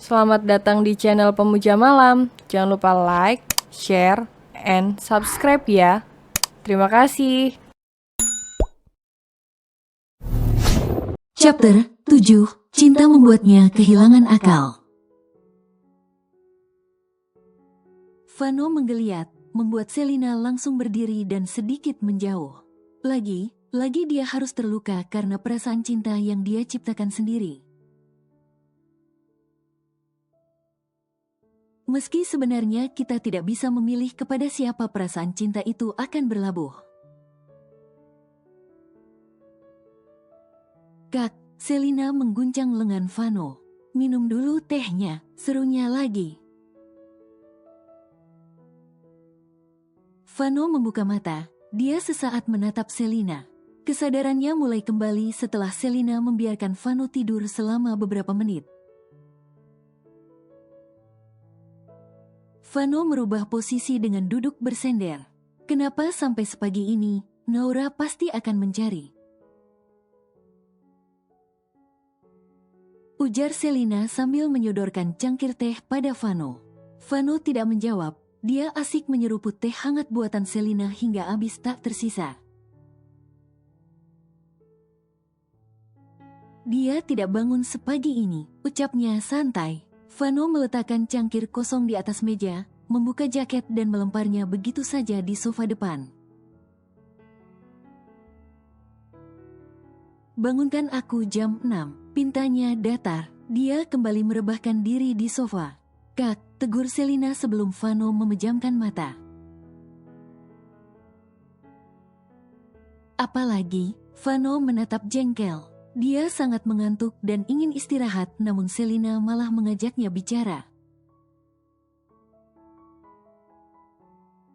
Selamat datang di channel Pemuja Malam. Jangan lupa like, share, and subscribe ya. Terima kasih. Chapter 7. Cinta membuatnya kehilangan akal. Vano menggeliat, membuat Selina langsung berdiri dan sedikit menjauh. Lagi dia harus terluka karena perasaan cinta yang dia ciptakan sendiri. Meski sebenarnya kita tidak bisa memilih kepada siapa perasaan cinta itu akan berlabuh. Kak, Selina mengguncang lengan Vano. Minum dulu tehnya, serunya lagi. Vano membuka mata, dia sesaat menatap Selina. Kesadarannya mulai kembali setelah Selina membiarkan Vano tidur selama beberapa menit. Vano merubah posisi dengan duduk bersender. Kenapa sampai sepagi ini, Naura pasti akan mencari. Ujar Selina sambil menyodorkan cangkir teh pada Vano. Vano tidak menjawab, dia asik menyeruput teh hangat buatan Selina hingga habis tak tersisa. Dia tidak bangun sepagi ini, ucapnya santai. Vano meletakkan cangkir kosong di atas meja, membuka jaket dan melemparnya begitu saja di sofa depan. Bangunkan aku jam 6, pintanya datar. Dia kembali merebahkan diri di sofa. Kak, tegur Selina sebelum Vano memejamkan mata. Apalagi, Vano menatap jengkel. Dia sangat mengantuk dan ingin istirahat, namun Selina malah mengajaknya bicara.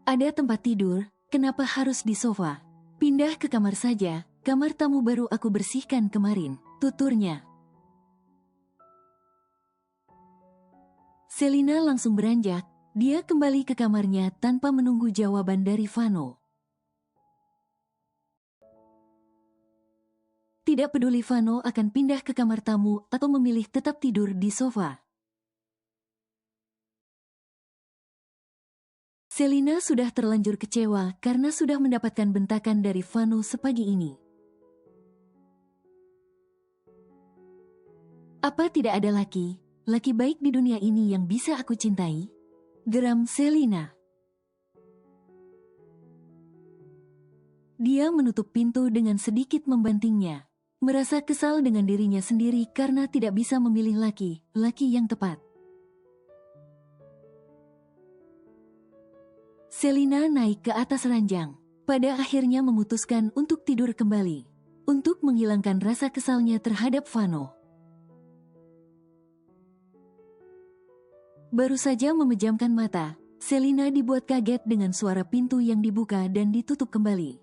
Ada tempat tidur, kenapa harus di sofa? Pindah ke kamar saja, kamar tamu baru aku bersihkan kemarin, tuturnya. Selina langsung beranjak, dia kembali ke kamarnya tanpa menunggu jawaban dari Vano. Tidak peduli Vano akan pindah ke kamar tamu atau memilih tetap tidur di sofa. Selina sudah terlanjur kecewa karena sudah mendapatkan bentakan dari Vano sepagi ini. Apa tidak ada laki baik di dunia ini yang bisa aku cintai? Geram Selina. Dia menutup pintu dengan sedikit membantingnya. Merasa kesal dengan dirinya sendiri karena tidak bisa memilih laki yang tepat. Selina naik ke atas ranjang. Pada akhirnya memutuskan untuk tidur kembali. Untuk menghilangkan rasa kesalnya terhadap Vano. Baru saja memejamkan mata, Selina dibuat kaget dengan suara pintu yang dibuka dan ditutup kembali.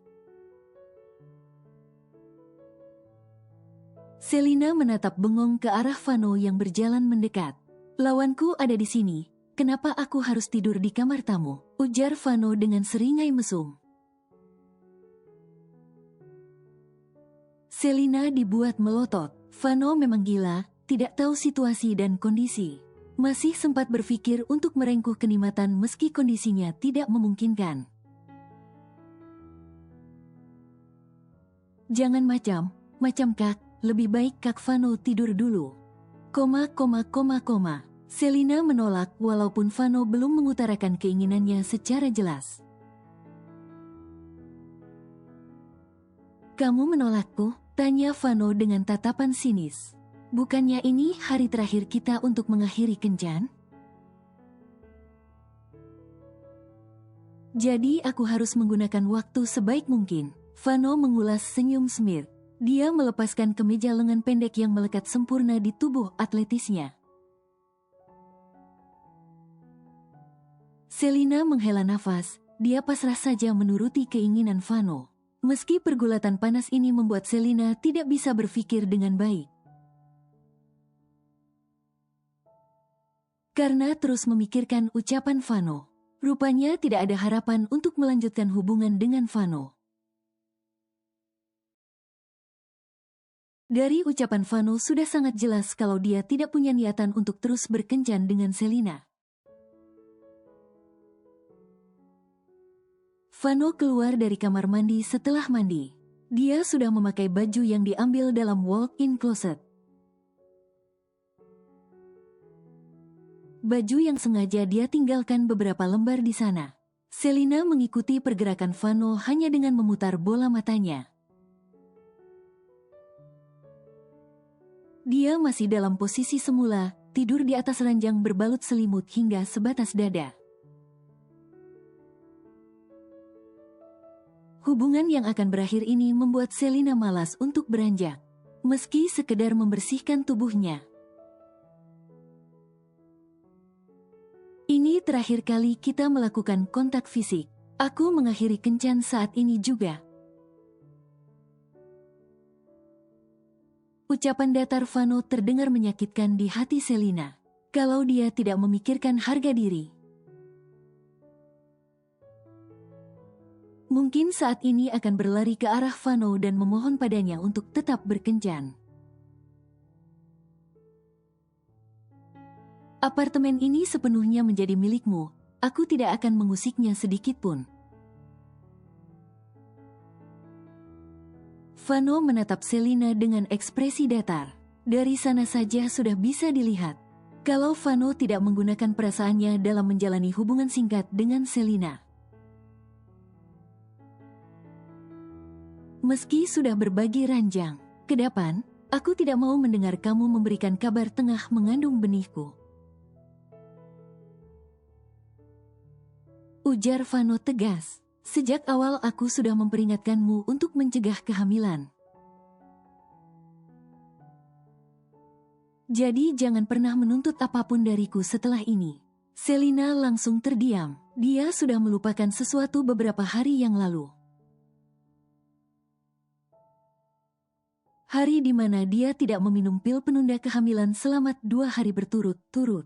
Selina menatap bengong ke arah Vano yang berjalan mendekat. Lawanku ada di sini, kenapa aku harus tidur di kamar tamu? Ujar Vano dengan seringai mesum. Selina dibuat melotot. Vano memang gila, tidak tahu situasi dan kondisi. Masih sempat berpikir untuk merengkuh kenikmatan meski kondisinya tidak memungkinkan. Jangan macam Kak, lebih baik Kak Vano tidur dulu. Selina menolak walaupun Vano belum mengutarakan keinginannya secara jelas. Kamu menolakku? Tanya Vano dengan tatapan sinis. Bukannya ini hari terakhir kita untuk mengakhiri kencan? Jadi aku harus menggunakan waktu sebaik mungkin. Vano mengulas senyum semir. Dia melepaskan kemeja lengan pendek yang melekat sempurna di tubuh atletisnya. Selina menghela nafas, dia pasrah saja menuruti keinginan Vano. Meski pergulatan panas ini membuat Selina tidak bisa berpikir dengan baik. Karena terus memikirkan ucapan Vano, rupanya tidak ada harapan untuk melanjutkan hubungan dengan Vano. Dari ucapan Vano sudah sangat jelas kalau dia tidak punya niatan untuk terus berkencan dengan Selina. Vano keluar dari kamar mandi setelah mandi. Dia sudah memakai baju yang diambil dalam walk-in closet. Baju yang sengaja dia tinggalkan beberapa lembar di sana. Selina mengikuti pergerakan Vano hanya dengan memutar bola matanya. Dia masih dalam posisi semula, tidur di atas ranjang berbalut selimut hingga sebatas dada. Hubungan yang akan berakhir ini membuat Selina malas untuk beranjak, meski sekedar membersihkan tubuhnya. Ini terakhir kali kita melakukan kontak fisik. Aku mengakhiri kencan saat ini juga. Ucapan datar Vano terdengar menyakitkan di hati Selina. Kalau dia tidak memikirkan harga diri. Mungkin saat ini akan berlari ke arah Vano dan memohon padanya untuk tetap berkencan. Apartemen ini sepenuhnya menjadi milikmu, aku tidak akan mengusiknya sedikitpun. Vano menatap Selina dengan ekspresi datar. Dari sana saja sudah bisa dilihat kalau Vano tidak menggunakan perasaannya dalam menjalani hubungan singkat dengan Selina. Meski sudah berbagi ranjang, ke depan, aku tidak mau mendengar kamu memberikan kabar tengah mengandung benihku. Ujar Vano tegas, sejak awal aku sudah memperingatkanmu untuk mencegah kehamilan. Jadi jangan pernah menuntut apapun dariku setelah ini. Selina langsung terdiam, dia sudah melupakan sesuatu beberapa hari yang lalu. Hari di mana dia tidak meminum pil penunda kehamilan selama 2 hari berturut-turut.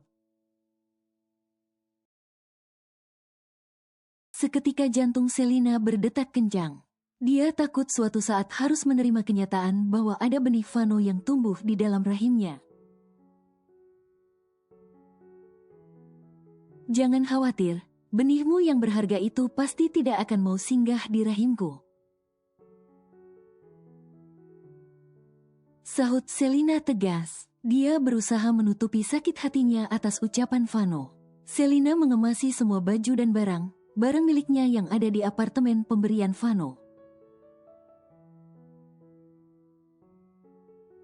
Seketika jantung Selina berdetak kencang. Dia takut suatu saat harus menerima kenyataan bahwa ada benih Vano yang tumbuh di dalam rahimnya. Jangan khawatir, benihmu yang berharga itu pasti tidak akan mau singgah di rahimku. Sahut Selina tegas. Dia berusaha menutupi sakit hatinya atas ucapan Vano. Selina mengemasi semua baju dan barang miliknya yang ada di apartemen pemberian Vano.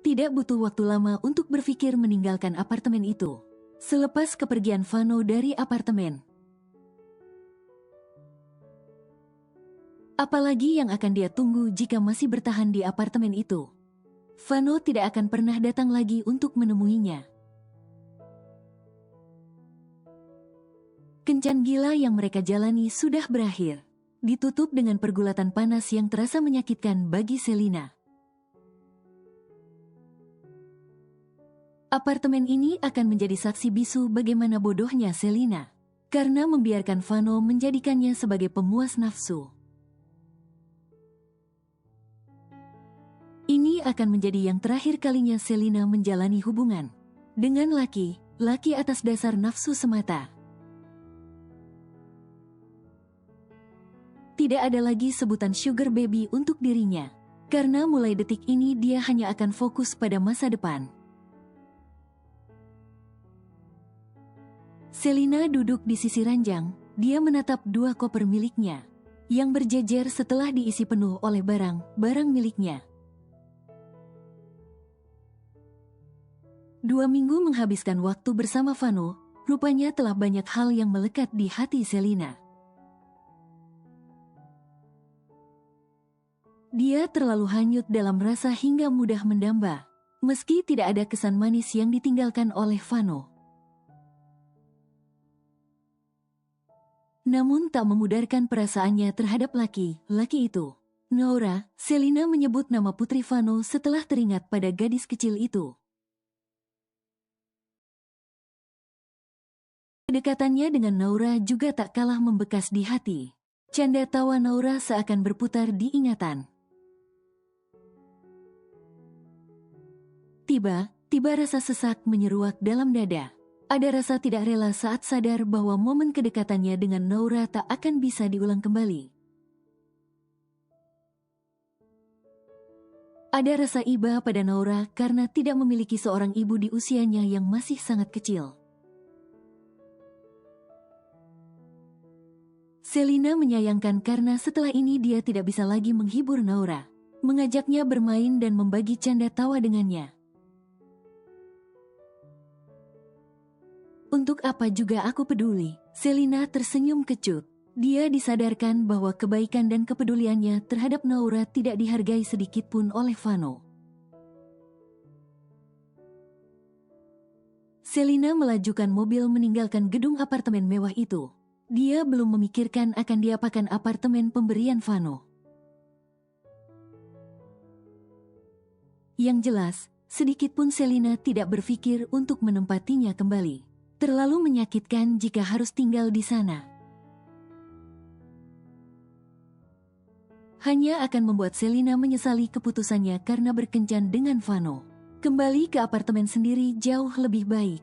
Tidak butuh waktu lama untuk berpikir meninggalkan apartemen itu. Selepas kepergian Vano dari apartemen. Apalagi yang akan dia tunggu jika masih bertahan di apartemen itu? Vano tidak akan pernah datang lagi untuk menemuinya. Kencan gila yang mereka jalani sudah berakhir. Ditutup dengan pergulatan panas yang terasa menyakitkan bagi Selina. Apartemen ini akan menjadi saksi bisu bagaimana bodohnya Selina. Karena membiarkan Vano menjadikannya sebagai pemuas nafsu. Ini akan menjadi yang terakhir kalinya Selina menjalani hubungan dengan laki atas dasar nafsu semata. Tidak ada lagi sebutan sugar baby untuk dirinya, karena mulai detik ini dia hanya akan fokus pada masa depan. Selina duduk di sisi ranjang, dia menatap 2 koper miliknya, yang berjejer setelah diisi penuh oleh barang miliknya. 2 minggu menghabiskan waktu bersama Vano, rupanya telah banyak hal yang melekat di hati Selina. Dia terlalu hanyut dalam rasa hingga mudah mendamba, meski tidak ada kesan manis yang ditinggalkan oleh Vano. Namun tak memudarkan perasaannya terhadap laki itu. Naura, Selina menyebut nama putri Vano setelah teringat pada gadis kecil itu. Kedekatannya dengan Naura juga tak kalah membekas di hati. Canda tawa Naura seakan berputar di ingatan. Tiba rasa sesak menyeruak dalam dada. Ada rasa tidak rela saat sadar bahwa momen kedekatannya dengan Naura tak akan bisa diulang kembali. Ada rasa iba pada Naura karena tidak memiliki seorang ibu di usianya yang masih sangat kecil. Selina menyayangkan karena setelah ini dia tidak bisa lagi menghibur Naura, mengajaknya bermain dan membagi canda tawa dengannya. Untuk apa juga aku peduli? Selina tersenyum kecut. Dia disadarkan bahwa kebaikan dan kepeduliannya terhadap Naura tidak dihargai sedikit pun oleh Vano. Selina melajukan mobil meninggalkan gedung apartemen mewah itu. Dia belum memikirkan akan diapakan apartemen pemberian Vano. Yang jelas, sedikit pun Selina tidak berpikir untuk menempatinya kembali. Terlalu menyakitkan jika harus tinggal di sana. Hanya akan membuat Selina menyesali keputusannya karena berkencan dengan Vano. Kembali ke apartemen sendiri jauh lebih baik.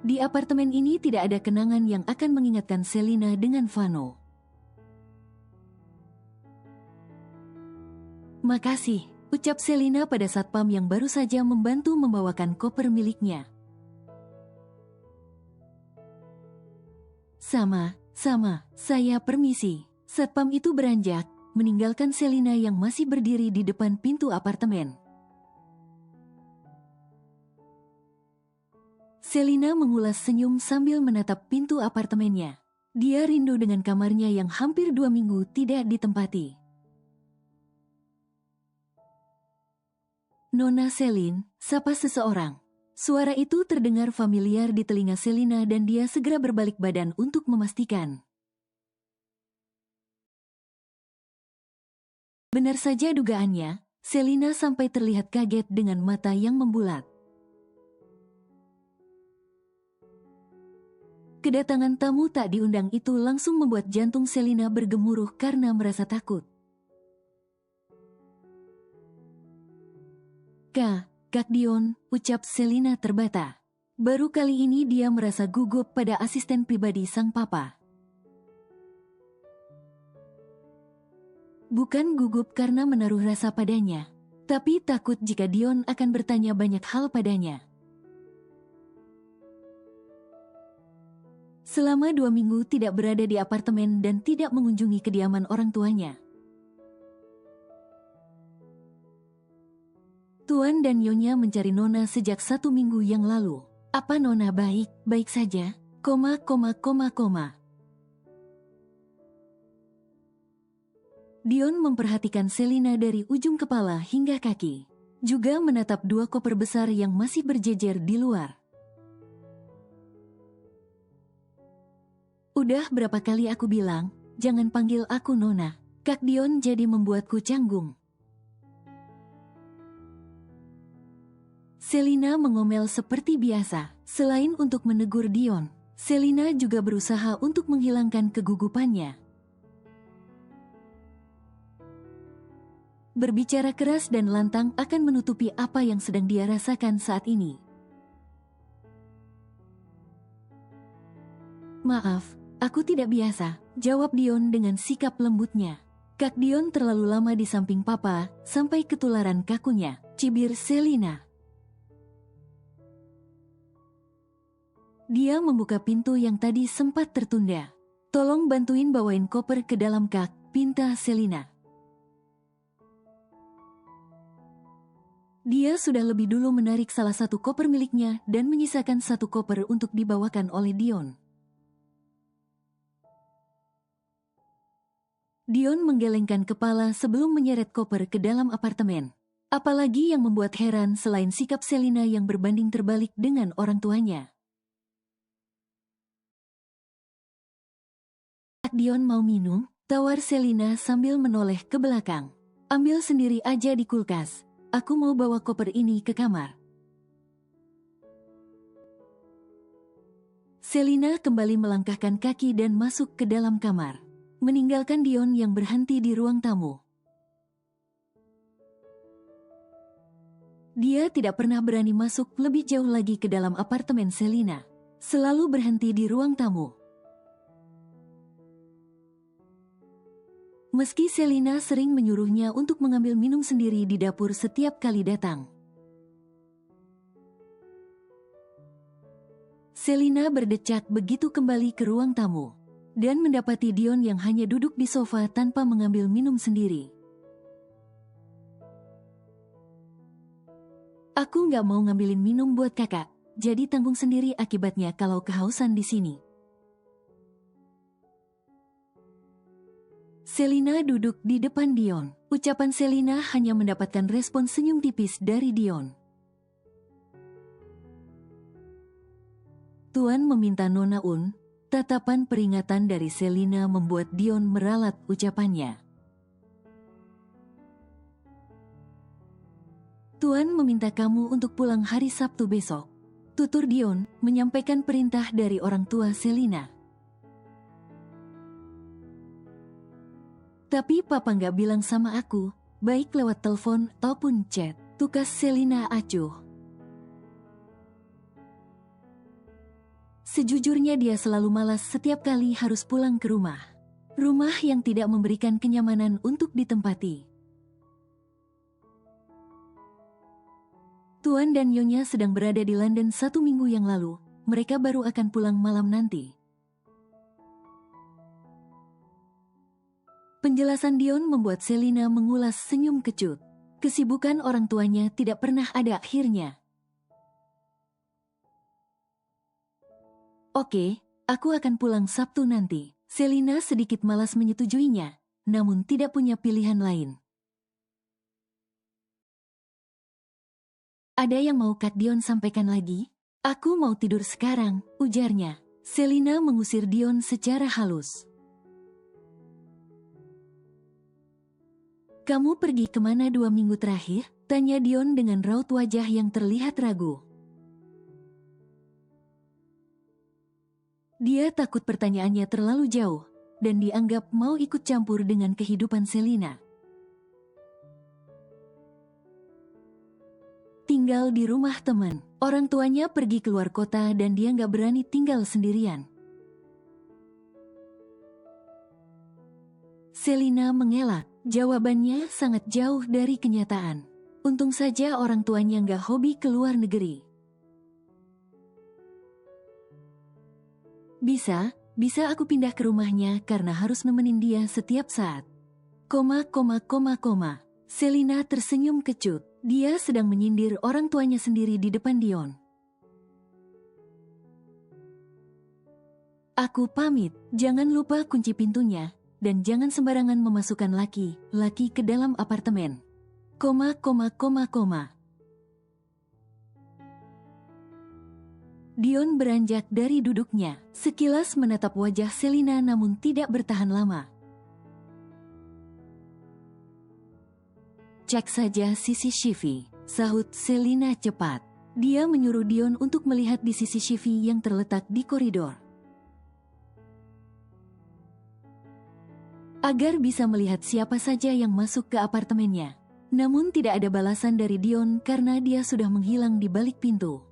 Di apartemen ini tidak ada kenangan yang akan mengingatkan Selina dengan Vano. Makasih, ucap Selina pada satpam yang baru saja membantu membawakan koper miliknya. Sama, saya permisi. Satpam itu beranjak, meninggalkan Selina yang masih berdiri di depan pintu apartemen. Selina mengulas senyum sambil menatap pintu apartemennya. Dia rindu dengan kamarnya yang hampir 2 minggu tidak ditempati. Nona Selin, sapa seseorang. Suara itu terdengar familiar di telinga Selina dan dia segera berbalik badan untuk memastikan. Benar saja dugaannya, Selina sampai terlihat kaget dengan mata yang membulat. Kedatangan tamu tak diundang itu langsung membuat jantung Selina bergemuruh karena merasa takut. Kak Dion, ucap Selina terbata. Baru kali ini dia merasa gugup pada asisten pribadi sang papa. Bukan gugup karena menaruh rasa padanya, tapi takut jika Dion akan bertanya banyak hal padanya. Selama 2 minggu tidak berada di apartemen dan tidak mengunjungi kediaman orang tuanya. Tuan dan Nyonya mencari Nona sejak 1 minggu yang lalu. Apa Nona baik saja? Dion memperhatikan Selina dari ujung kepala hingga kaki. Juga menatap 2 koper besar yang masih berjejer di luar. Udah berapa kali aku bilang, jangan panggil aku Nona. Kak Dion jadi membuatku canggung. Selina mengomel seperti biasa. Selain untuk menegur Dion, Selina juga berusaha untuk menghilangkan kegugupannya. Berbicara keras dan lantang akan menutupi apa yang sedang dia rasakan saat ini. Maaf, aku tidak biasa, jawab Dion dengan sikap lembutnya. Kak Dion terlalu lama di samping papa, sampai ketularan kakunya, cibir Selina. Dia membuka pintu yang tadi sempat tertunda. Tolong bantuin bawain koper ke dalam Kak, pinta Selina. Dia sudah lebih dulu menarik salah satu koper miliknya dan menyisakan 1 koper untuk dibawakan oleh Dion. Dion menggelengkan kepala sebelum menyeret koper ke dalam apartemen. Apalagi yang membuat heran selain sikap Selina yang berbanding terbalik dengan orang tuanya. Kak Dion mau minum? Tawar Selina sambil menoleh ke belakang. Ambil sendiri aja di kulkas. Aku mau bawa koper ini ke kamar. Selina kembali melangkahkan kaki dan masuk ke dalam kamar, meninggalkan Dion yang berhenti di ruang tamu. Dia tidak pernah berani masuk lebih jauh lagi ke dalam apartemen Selina. Selalu berhenti di ruang tamu. Meski Selina sering menyuruhnya untuk mengambil minum sendiri di dapur setiap kali datang. Selina berdecak begitu kembali ke ruang tamu dan mendapati Dion yang hanya duduk di sofa tanpa mengambil minum sendiri. Aku nggak mau ngambilin minum buat kakak, jadi tanggung sendiri akibatnya kalau kehausan di sini. Selina duduk di depan Dion. Ucapan Selina hanya mendapatkan respon senyum tipis dari Dion. Tuan meminta Nona Un. Tatapan peringatan dari Selina membuat Dion meralat ucapannya. Tuan meminta kamu untuk pulang hari Sabtu besok. Tutur Dion menyampaikan perintah dari orang tua Selina. Tapi papa nggak bilang sama aku, baik lewat telepon ataupun chat. Tukas Selina acuh. Sejujurnya dia selalu malas setiap kali harus pulang ke rumah. Rumah yang tidak memberikan kenyamanan untuk ditempati. Tuan dan Nyonya sedang berada di London 1 minggu yang lalu. Mereka baru akan pulang malam nanti. Penjelasan Dion membuat Selina mengulas senyum kecut. Kesibukan orang tuanya tidak pernah ada akhirnya. Oke, aku akan pulang Sabtu nanti. Selina sedikit malas menyetujuinya, namun tidak punya pilihan lain. Ada yang mau Kak Dion sampaikan lagi? Aku mau tidur sekarang, ujarnya. Selina mengusir Dion secara halus. Kamu pergi kemana 2 minggu terakhir? Tanya Dion dengan raut wajah yang terlihat ragu. Dia takut pertanyaannya terlalu jauh, dan dianggap mau ikut campur dengan kehidupan Selina. Tinggal di rumah teman. Orang tuanya pergi keluar kota dan dia nggak berani tinggal sendirian. Selina mengelak. Jawabannya sangat jauh dari kenyataan. Untung saja orang tuanya nggak hobi keluar negeri. Bisa aku pindah ke rumahnya karena harus nemenin dia setiap saat. Selina tersenyum kecut. Dia sedang menyindir orang tuanya sendiri di depan Dion. Aku pamit, jangan lupa kunci pintunya, dan jangan sembarangan memasukkan laki-laki ke dalam apartemen. Dion beranjak dari duduknya, sekilas menatap wajah Selina namun tidak bertahan lama. Cek saja CCTV, sahut Selina cepat. Dia menyuruh Dion untuk melihat di CCTV yang terletak di koridor. Agar bisa melihat siapa saja yang masuk ke apartemennya. Namun tidak ada balasan dari Dion karena dia sudah menghilang di balik pintu.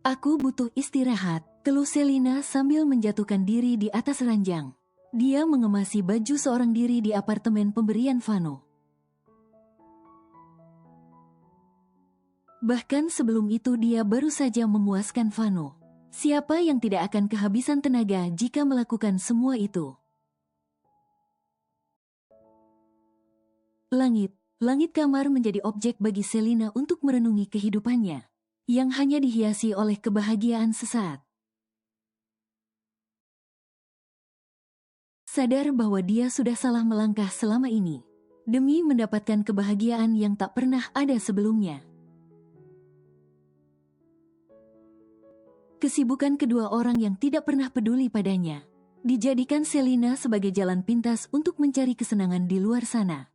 Aku butuh istirahat, keluh Selina sambil menjatuhkan diri di atas ranjang. Dia mengemasi baju seorang diri di apartemen pemberian Vano. Bahkan sebelum itu dia baru saja memuaskan Vano. Siapa yang tidak akan kehabisan tenaga jika melakukan semua itu? Langit kamar menjadi objek bagi Selina untuk merenungi kehidupannya, yang hanya dihiasi oleh kebahagiaan sesaat. Sadar bahwa dia sudah salah melangkah selama ini, demi mendapatkan kebahagiaan yang tak pernah ada sebelumnya. Kesibukan kedua orang yang tidak pernah peduli padanya, dijadikan Selina sebagai jalan pintas untuk mencari kesenangan di luar sana.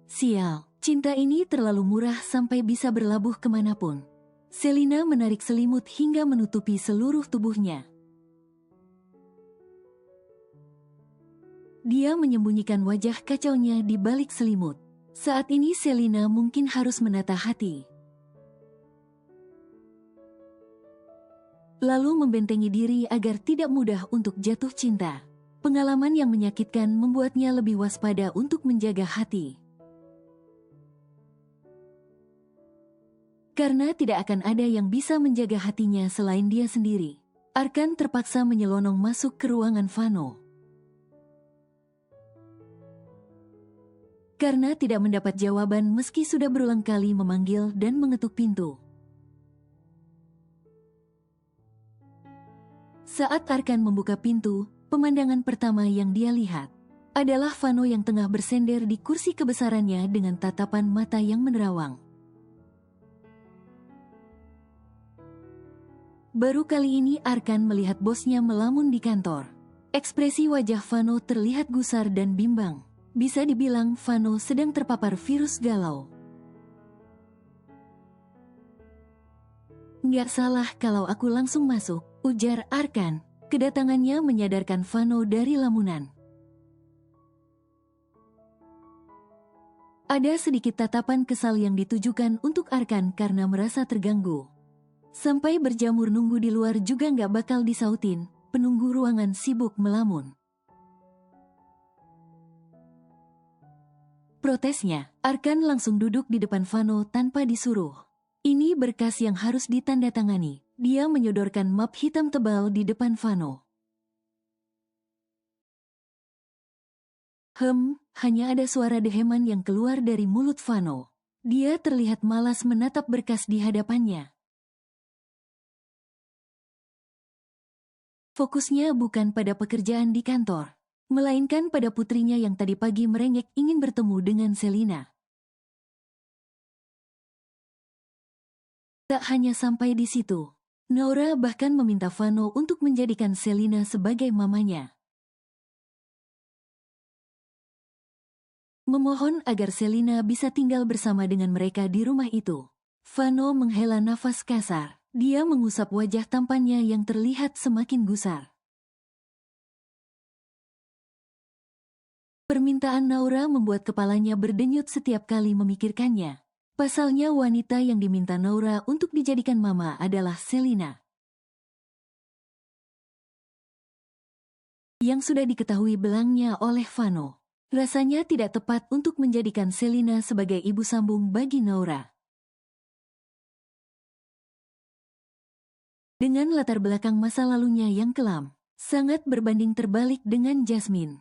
Sial, cinta ini terlalu murah sampai bisa berlabuh kemanapun. Selina menarik selimut hingga menutupi seluruh tubuhnya. Dia menyembunyikan wajah kacaunya di balik selimut. Saat ini Selina mungkin harus menata hati. Lalu membentengi diri agar tidak mudah untuk jatuh cinta. Pengalaman yang menyakitkan membuatnya lebih waspada untuk menjaga hati. Karena tidak akan ada yang bisa menjaga hatinya selain dia sendiri, Arkan terpaksa menyelonong masuk ke ruangan Vano. Karena tidak mendapat jawaban meski sudah berulang kali memanggil dan mengetuk pintu. Saat Arkan membuka pintu, pemandangan pertama yang dia lihat adalah Vano yang tengah bersender di kursi kebesarannya dengan tatapan mata yang menerawang. Baru kali ini Arkan melihat bosnya melamun di kantor. Ekspresi wajah Vano terlihat gusar dan bimbang. Bisa dibilang Vano sedang terpapar virus galau. Nggak salah kalau aku langsung masuk, ujar Arkan. Kedatangannya menyadarkan Vano dari lamunan. Ada sedikit tatapan kesal yang ditujukan untuk Arkan karena merasa terganggu. Sampai berjamur nunggu di luar juga nggak bakal disautin, penunggu ruangan sibuk melamun. Protesnya, Arkan langsung duduk di depan Vano tanpa disuruh. Ini berkas yang harus ditandatangani. Dia menyodorkan map hitam tebal di depan Vano. Hanya ada suara deheman yang keluar dari mulut Vano. Dia terlihat malas menatap berkas di hadapannya. Fokusnya bukan pada pekerjaan di kantor, melainkan pada putrinya yang tadi pagi merengek ingin bertemu dengan Selina. Tak hanya sampai di situ, Naura bahkan meminta Vano untuk menjadikan Selina sebagai mamanya. Memohon agar Selina bisa tinggal bersama dengan mereka di rumah itu. Vano menghela nafas kasar. Dia mengusap wajah tampannya yang terlihat semakin gusar. Permintaan Naura membuat kepalanya berdenyut setiap kali memikirkannya. Pasalnya wanita yang diminta Naura untuk dijadikan mama adalah Selina. Yang sudah diketahui belangnya oleh Vano. Rasanya tidak tepat untuk menjadikan Selina sebagai ibu sambung bagi Naura. Dengan latar belakang masa lalunya yang kelam, sangat berbanding terbalik dengan Jasmine.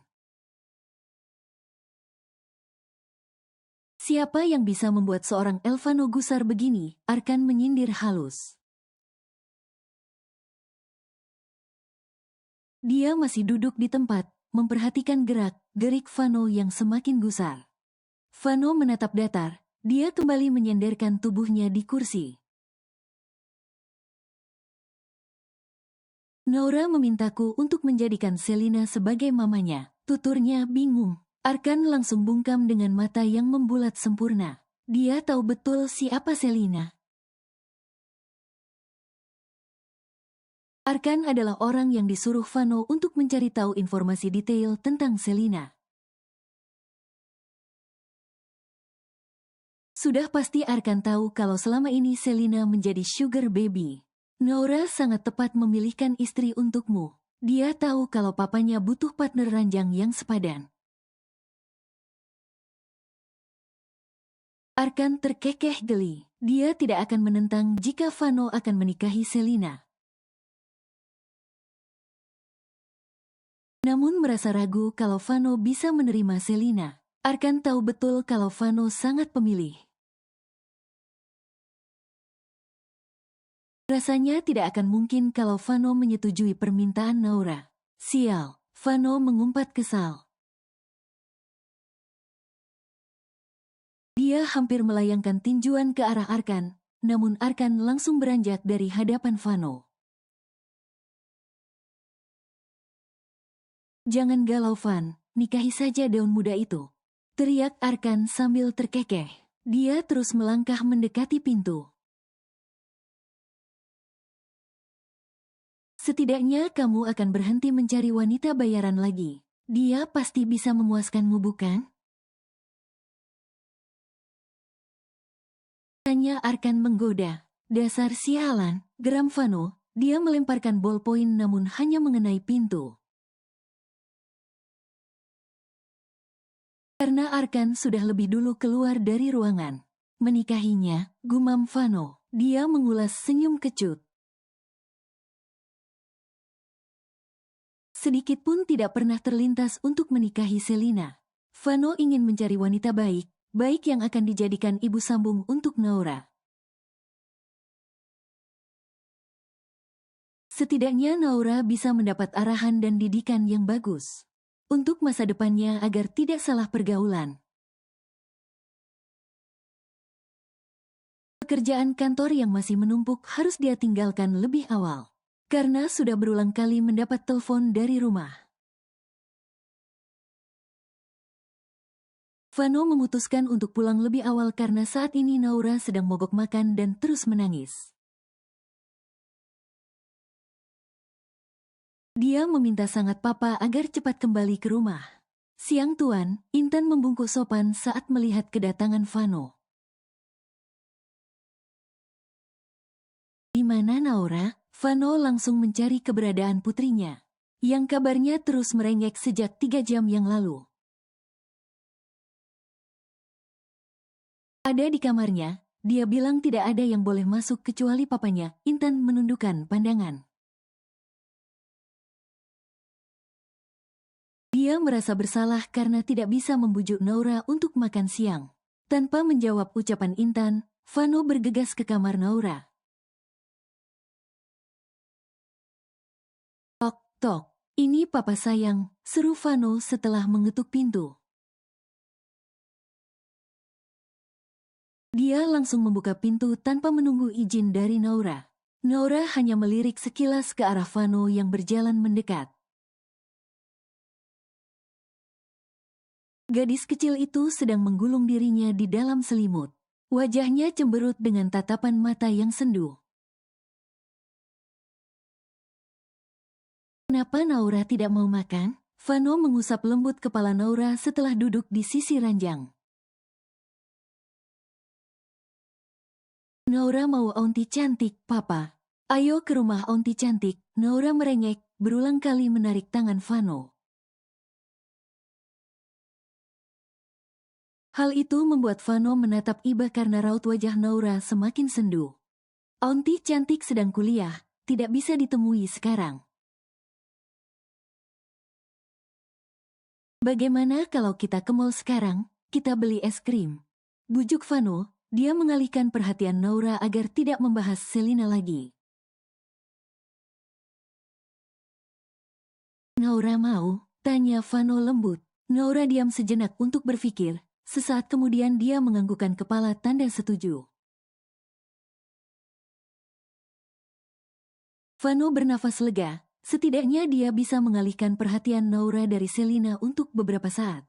Siapa yang bisa membuat seorang Elvano gusar begini? Arkan menyindir halus. Dia masih duduk di tempat, memperhatikan gerak-gerik Vano yang semakin gusar. Vano menatap datar, dia kembali menyenderkan tubuhnya di kursi. Naura memintaku untuk menjadikan Selina sebagai mamanya, tuturnya bingung. Arkan langsung bungkam dengan mata yang membulat sempurna. Dia tahu betul siapa Selina. Arkan adalah orang yang disuruh Vano untuk mencari tahu informasi detail tentang Selina. Sudah pasti Arkan tahu kalau selama ini Selina menjadi sugar baby. Naura sangat tepat memilihkan istri untukmu. Dia tahu kalau papanya butuh partner ranjang yang sepadan. Arkan terkekeh geli. Dia tidak akan menentang jika Vano akan menikahi Selina. Namun merasa ragu kalau Vano bisa menerima Selina. Arkan tahu betul kalau Vano sangat pemilih. Rasanya tidak akan mungkin kalau Vano menyetujui permintaan Naura. Sial, Vano mengumpat kesal. Dia hampir melayangkan tinjuan ke arah Arkan, namun Arkan langsung beranjak dari hadapan Vano. Jangan galau Van, nikahi saja daun muda itu. Teriak Arkan sambil terkekeh. Dia terus melangkah mendekati pintu. Setidaknya kamu akan berhenti mencari wanita bayaran lagi. Dia pasti bisa memuaskanmu, bukan? Tanya Arkan menggoda. Dasar sialan, geram Vano. Dia melemparkan bolpoin namun hanya mengenai pintu. Karena Arkan sudah lebih dulu keluar dari ruangan. Menikahinya, gumam Vano. Dia mengulas senyum kecut. Sedikit pun tidak pernah terlintas untuk menikahi Selina. Vano ingin mencari wanita baik, baik yang akan dijadikan ibu sambung untuk Naura. Setidaknya Naura bisa mendapat arahan dan didikan yang bagus untuk masa depannya agar tidak salah pergaulan. Pekerjaan kantor yang masih menumpuk harus dia tinggalkan lebih awal, karena sudah berulang kali mendapat telepon dari rumah. Vano memutuskan untuk pulang lebih awal karena saat ini Naura sedang mogok makan dan terus menangis. Dia meminta sangat papa agar cepat kembali ke rumah. Siang tuan, Intan membungkuk sopan saat melihat kedatangan Vano. Di mana Naura? Vano langsung mencari keberadaan putrinya, yang kabarnya terus merengek sejak 3 jam yang lalu. Ada di kamarnya, dia bilang tidak ada yang boleh masuk kecuali papanya. Intan menundukkan pandangan. Dia merasa bersalah karena tidak bisa membujuk Naura untuk makan siang. Tanpa menjawab ucapan Intan, Vano bergegas ke kamar Naura. Tok, tok, ini papa sayang, seru Vano setelah mengetuk pintu. Dia langsung membuka pintu tanpa menunggu izin dari Naura. Naura hanya melirik sekilas ke arah Vano yang berjalan mendekat. Gadis kecil itu sedang menggulung dirinya di dalam selimut. Wajahnya cemberut dengan tatapan mata yang sendu. Kenapa Naura tidak mau makan? Vano mengusap lembut kepala Naura setelah duduk di sisi ranjang. Naura mau aunty cantik, papa. Ayo ke rumah aunty cantik. Naura merengek, berulang kali menarik tangan Vano. Hal itu membuat Vano menatap iba karena raut wajah Naura semakin sendu. Aunty cantik sedang kuliah, tidak bisa ditemui sekarang. Bagaimana kalau kita ke mall sekarang, kita beli es krim? Bujuk Vano, dia mengalihkan perhatian Naura agar tidak membahas Selina lagi. Naura mau? Tanya Vano lembut. Naura diam sejenak untuk berpikir. Sesaat kemudian dia menganggukkan kepala tanda setuju. Vano bernafas lega, setidaknya dia bisa mengalihkan perhatian Naura dari Selina untuk beberapa saat.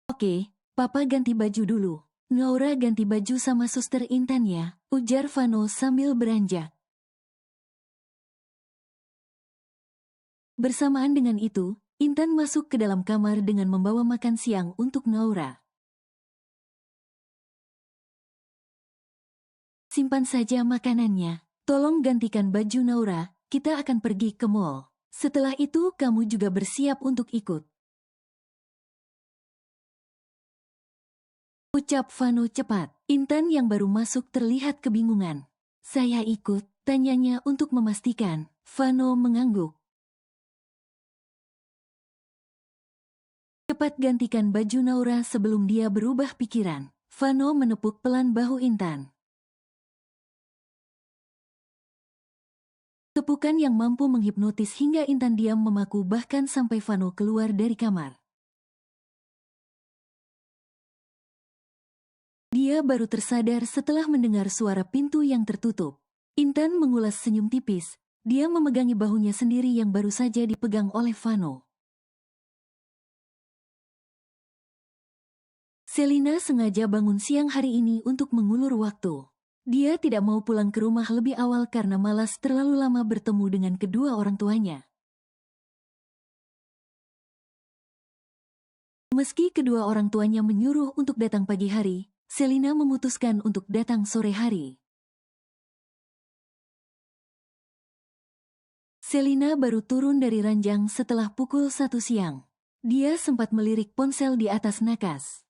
Oke, papa ganti baju dulu. Naura ganti baju sama suster Intan ya, ujar Vano sambil beranjak. Bersamaan dengan itu, Intan masuk ke dalam kamar dengan membawa makan siang untuk Naura. Simpan saja makanannya. Tolong gantikan baju Naura, kita akan pergi ke mall. Setelah itu kamu juga bersiap untuk ikut. Ucap Vano cepat. Intan yang baru masuk terlihat kebingungan. Saya ikut, tanyanya untuk memastikan. Vano mengangguk. Cepat gantikan baju Naura sebelum dia berubah pikiran. Vano menepuk pelan bahu Intan. Tepukan yang mampu menghipnotis hingga Intan diam memaku bahkan sampai Vano keluar dari kamar. Dia baru tersadar setelah mendengar suara pintu yang tertutup. Intan mengulas senyum tipis. Dia memegangi bahunya sendiri yang baru saja dipegang oleh Vano. Selina sengaja bangun siang hari ini untuk mengulur waktu. Dia tidak mau pulang ke rumah lebih awal karena malas terlalu lama bertemu dengan kedua orang tuanya. Meski kedua orang tuanya menyuruh untuk datang pagi hari, Selina memutuskan untuk datang sore hari. Selina baru turun dari ranjang setelah pukul 1 siang. Dia sempat melirik ponsel di atas nakas,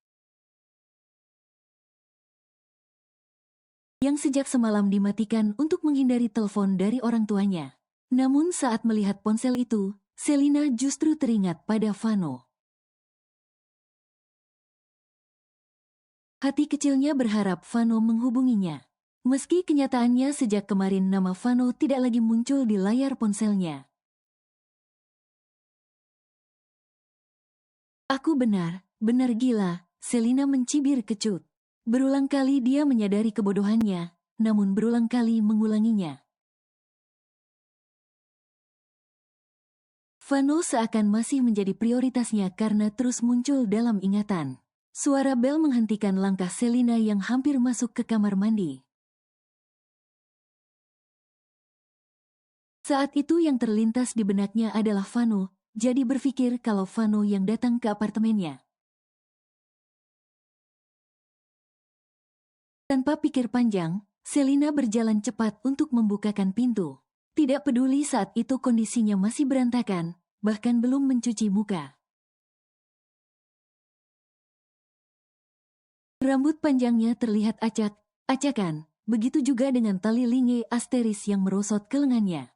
yang sejak semalam dimatikan untuk menghindari telepon dari orang tuanya. Namun saat melihat ponsel itu, Selina justru teringat pada Vano. Hati kecilnya berharap Vano menghubunginya. Meski kenyataannya sejak kemarin nama Vano tidak lagi muncul di layar ponselnya. Aku benar gila, Selina mencibir kecut. Berulang kali dia menyadari kebodohannya, namun berulang kali mengulanginya. Vano seakan masih menjadi prioritasnya karena terus muncul dalam ingatan. Suara bel menghentikan langkah Selina yang hampir masuk ke kamar mandi. Saat itu yang terlintas di benaknya adalah Vano, jadi berpikir kalau Vano yang datang ke apartemennya. Tanpa pikir panjang, Selina berjalan cepat untuk membukakan pintu. Tidak peduli saat itu kondisinya masih berantakan, bahkan belum mencuci muka. Rambut panjangnya terlihat acak-acakan, begitu juga dengan tali linge asteris yang merosot ke lengannya.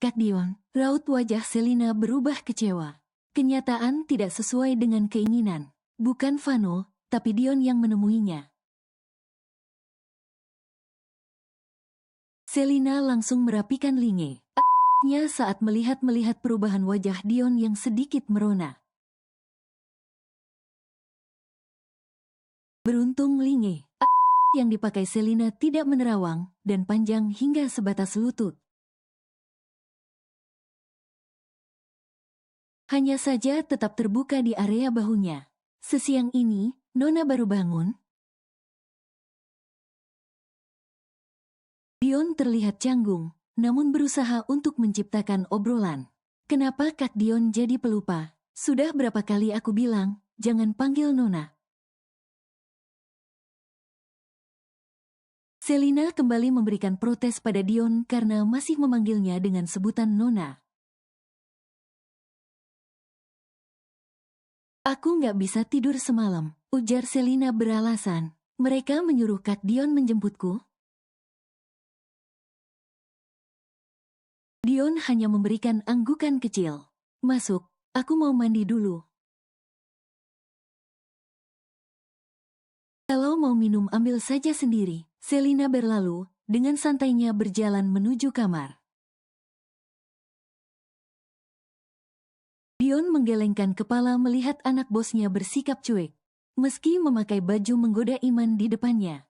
Kak Dion, raut wajah Selina berubah kecewa. Kenyataan tidak sesuai dengan keinginan. Bukan Vano, tapi Dion yang menemuinya. Selina langsung merapikan linge-nya saat melihat perubahan wajah Dion yang sedikit merona. Beruntung linge yang dipakai Selina tidak menerawang dan panjang hingga sebatas lutut. Hanya saja tetap terbuka di area bahunya. Sesiang ini, Nona baru bangun. Dion terlihat canggung, namun berusaha untuk menciptakan obrolan. Kenapa Kak Dion jadi pelupa? Sudah berapa kali aku bilang, jangan panggil Nona. Selina kembali memberikan protes pada Dion karena masih memanggilnya dengan sebutan Nona. Aku nggak bisa tidur semalam, ujar Selina beralasan. Mereka menyuruh Kak Dion menjemputku. Dion hanya memberikan anggukan kecil. Masuk, aku mau mandi dulu. Kalau mau minum ambil saja sendiri. Selina berlalu, dengan santainya berjalan menuju kamar. Dion menggelengkan kepala melihat anak bosnya bersikap cuek, meski memakai baju menggoda iman di depannya.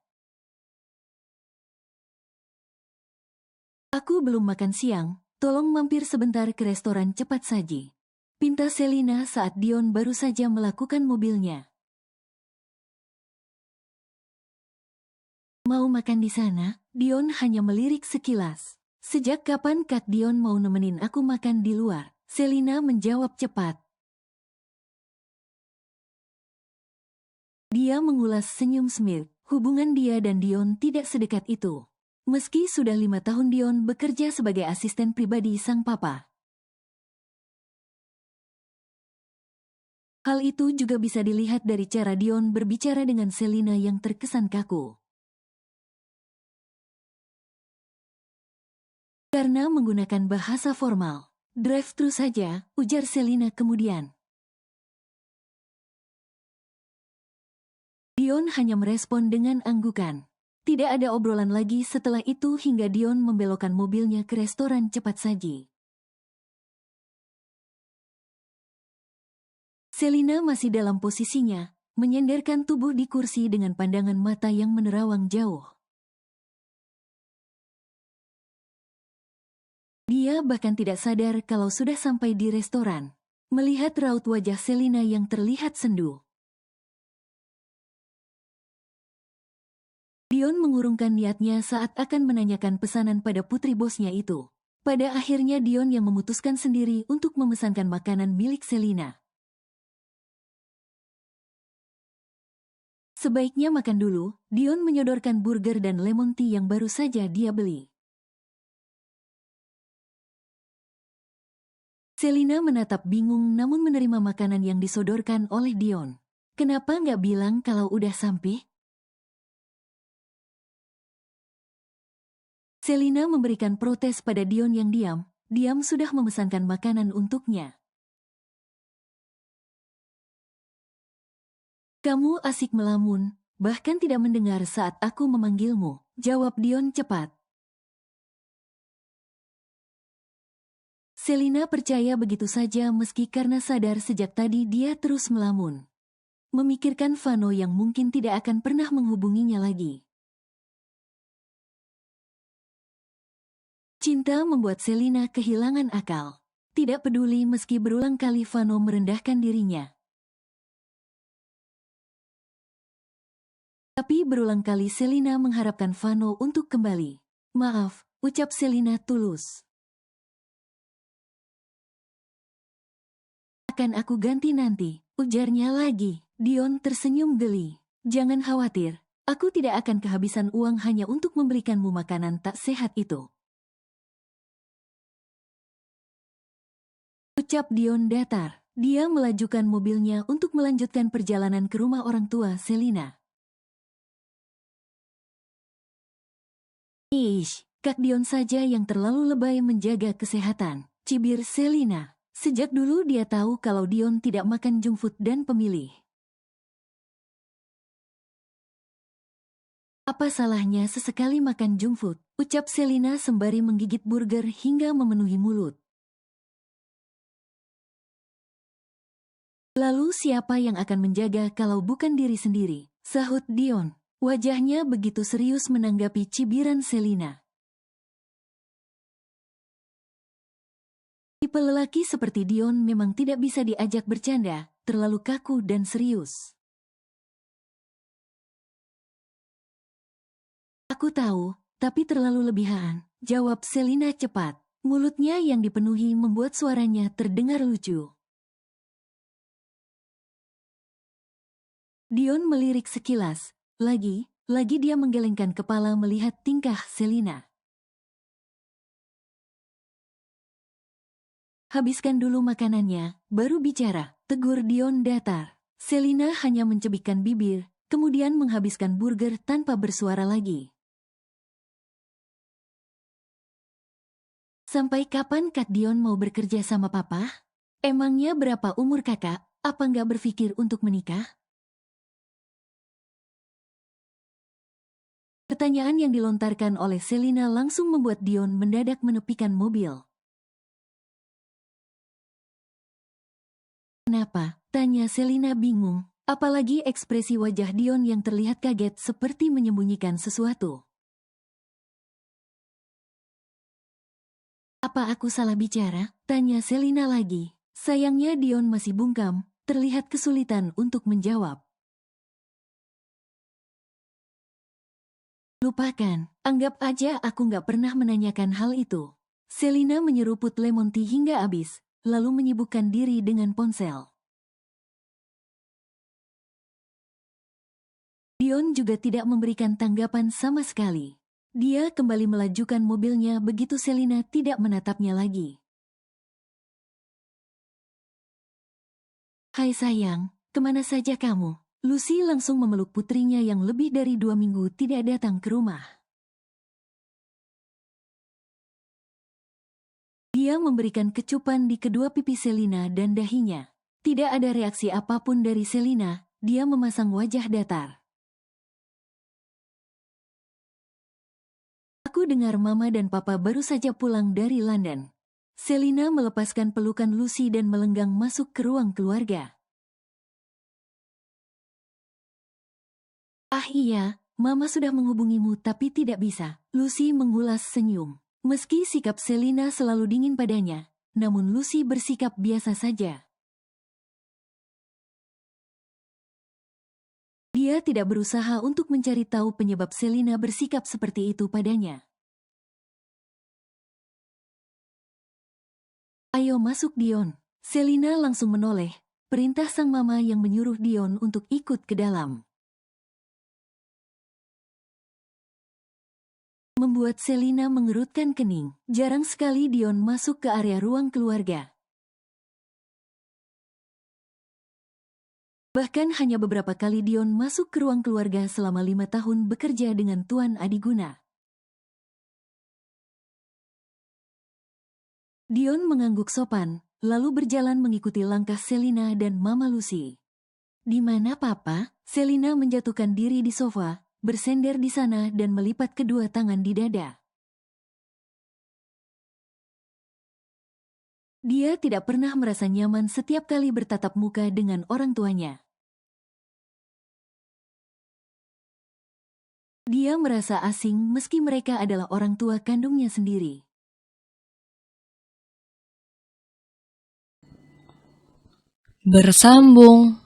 Aku belum makan siang, tolong mampir sebentar ke restoran cepat saji. Pinta Selina saat Dion baru saja melakukan mobilnya. Mau makan di sana? Dion hanya melirik sekilas. Sejak kapan Kak Dion mau nemenin aku makan di luar? Selina menjawab cepat. Dia mengulas senyum smirk. Hubungan dia dan Dion tidak sedekat itu. Meski sudah 5 tahun Dion bekerja sebagai asisten pribadi sang papa. Hal itu juga bisa dilihat dari cara Dion berbicara dengan Selina yang terkesan kaku. Karena menggunakan bahasa formal. Drive-thru saja, ujar Selina kemudian. Dion hanya merespon dengan anggukan. Tidak ada obrolan lagi setelah itu hingga Dion membelokkan mobilnya ke restoran cepat saji. Selina masih dalam posisinya, menyenderkan tubuh di kursi dengan pandangan mata yang menerawang jauh. Dia bahkan tidak sadar kalau sudah sampai di restoran. Melihat raut wajah Selina yang terlihat sendu. Dion mengurungkan niatnya saat akan menanyakan pesanan pada putri bosnya itu. Pada akhirnya Dion yang memutuskan sendiri untuk memesankan makanan milik Selina. Sebaiknya makan dulu, Dion menyodorkan burger dan lemon tea yang baru saja dia beli. Selina menatap bingung namun menerima makanan yang disodorkan oleh Dion. Kenapa nggak bilang kalau udah sampai? Selina memberikan protes pada Dion yang diam sudah memesankan makanan untuknya. Kamu asik melamun, bahkan tidak mendengar saat aku memanggilmu, jawab Dion cepat. Selina percaya begitu saja meski karena sadar sejak tadi dia terus melamun. Memikirkan Vano yang mungkin tidak akan pernah menghubunginya lagi. Cinta membuat Selina kehilangan akal. Tidak peduli meski berulang kali Vano merendahkan dirinya. Tapi berulang kali Selina mengharapkan Vano untuk kembali. Maaf, ucap Selina tulus. Akan aku ganti nanti, ujarnya lagi. Dion tersenyum geli. Jangan khawatir, aku tidak akan kehabisan uang hanya untuk membelikanmu makanan tak sehat itu. Ucap Dion datar. Dia melajukan mobilnya untuk melanjutkan perjalanan ke rumah orang tua Selina. Kak Dion saja yang terlalu lebay menjaga kesehatan, cibir Selina. Sejak dulu dia tahu kalau Dion tidak makan junk food dan pemilih. Apa salahnya sesekali makan junk food, ucap Selina sembari menggigit burger hingga memenuhi mulut. Lalu siapa yang akan menjaga kalau bukan diri sendiri, sahut Dion. Wajahnya begitu serius menanggapi cibiran Selina. Tipe lelaki seperti Dion memang tidak bisa diajak bercanda, terlalu kaku dan serius. Aku tahu, tapi terlalu lebihan, jawab Selina cepat. Mulutnya yang dipenuhi membuat suaranya terdengar lucu. Dion melirik sekilas. Lagi dia menggelengkan kepala melihat tingkah Selina. Habiskan dulu makanannya, baru bicara, tegur Dion datar. Selina hanya mencebikkan bibir, kemudian menghabiskan burger tanpa bersuara lagi. Sampai kapan Kak Dion mau bekerja sama papa? Emangnya berapa umur kakak? Apa nggak berpikir untuk menikah? Pertanyaan yang dilontarkan oleh Selina langsung membuat Dion mendadak menepikan mobil. Kenapa? Tanya Selina bingung, apalagi ekspresi wajah Dion yang terlihat kaget seperti menyembunyikan sesuatu. Apa aku salah bicara? Tanya Selina lagi. Sayangnya Dion masih bungkam, terlihat kesulitan untuk menjawab. Lupakan, anggap aja aku nggak pernah menanyakan hal itu. Selina menyeruput lemon tea hingga habis, lalu menyibukkan diri dengan ponsel. Dion juga tidak memberikan tanggapan sama sekali. Dia kembali melajukan mobilnya begitu Selina tidak menatapnya lagi. Hai sayang, kemana saja kamu? Lucy langsung memeluk putrinya yang lebih dari 2 minggu tidak datang ke rumah. Dia memberikan kecupan di kedua pipi Selina dan dahinya. Tidak ada reaksi apapun dari Selina, dia memasang wajah datar. Aku dengar Mama dan Papa baru saja pulang dari London. Selina melepaskan pelukan Lucy dan melenggang masuk ke ruang keluarga. Ah iya, Mama sudah menghubungimu tapi tidak bisa. Lucy mengulas senyum. Meski sikap Selina selalu dingin padanya, namun Lucy bersikap biasa saja. Dia tidak berusaha untuk mencari tahu penyebab Selina bersikap seperti itu padanya. Ayo masuk Dion. Selina langsung menoleh, perintah sang mama yang menyuruh Dion untuk ikut ke dalam. Membuat Selina mengerutkan kening. Jarang sekali Dion masuk ke area ruang keluarga. Bahkan hanya beberapa kali Dion masuk ke ruang keluarga selama 5 tahun bekerja dengan Tuan Adiguna. Dion mengangguk sopan, lalu berjalan mengikuti langkah Selina dan Mama Lucy. Di mana Papa? Selina menjatuhkan diri di sofa, bersender di sana dan melipat kedua tangan di dada. Dia tidak pernah merasa nyaman setiap kali bertatap muka dengan orang tuanya. Dia merasa asing meski mereka adalah orang tua kandungnya sendiri. Bersambung.